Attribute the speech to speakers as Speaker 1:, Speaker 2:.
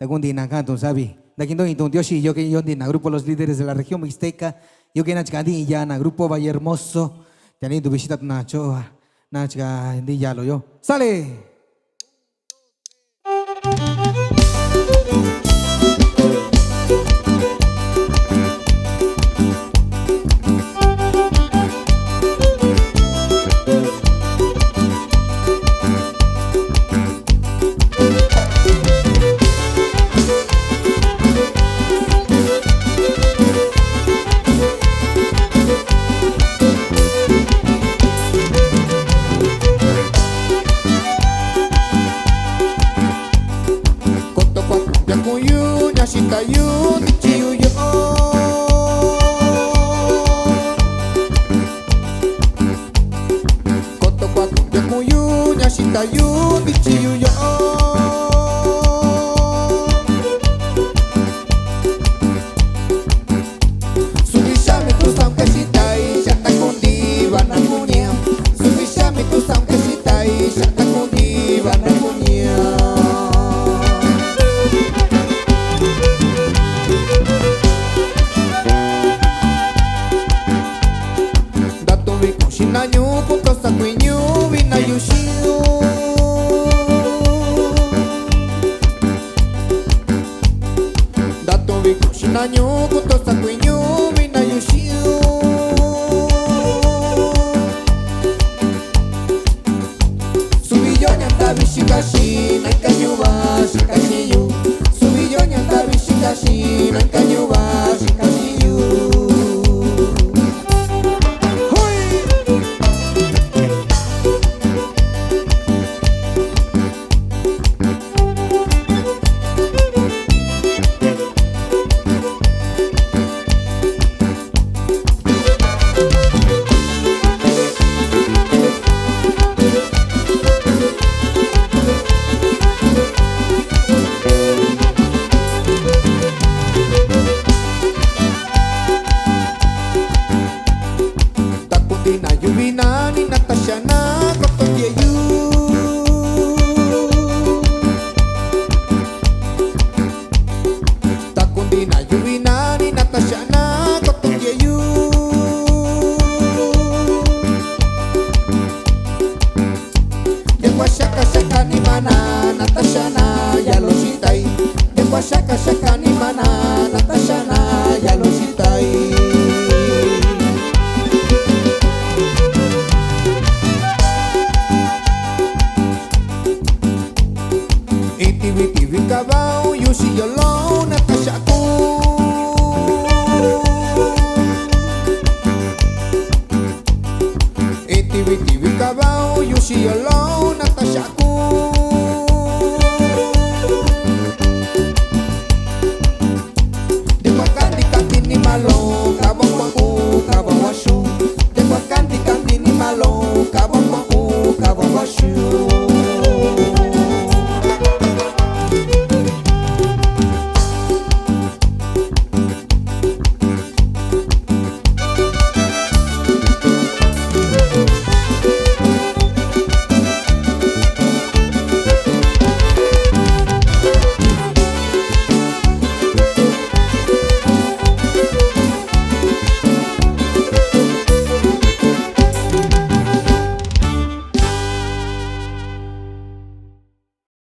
Speaker 1: Tagundina Canton, ¿sabe? Daquindo Intundioshi, yo que yo en grupo Los Líderes de la Región Mixteca, yo que Nachcandi ya en grupo Valle Hermoso, teniendo tu visita Nacho, Nachca, ya lo yo. ¡Sale!
Speaker 2: Shitayun chiyuyo Koto kwatu yakuyu nya shitayun chiyuyo Subishame tu saunque shitai shata kundi banakunya Subishame tu saunque shitai shata kundi banakunya Shinanyu kuto sakuinyu vinayushiu Dato viko shinanyu kuto sakuinyu vinayushiu Subiyo nyanda bishikashi naikanyuba shikashiyu Subiyo nyanda bishikashi naikanyuba shikashiyu Takundina yuvina ni Natasha na kotonyeyu Takundina yuvina ni Natasha na kotonyeyu Dekwa shaka shaka ni mana Natasha na yaloshitai Dekwa shaka shaka ni mana Natasha na yaloshitai TV kabau yushi yolo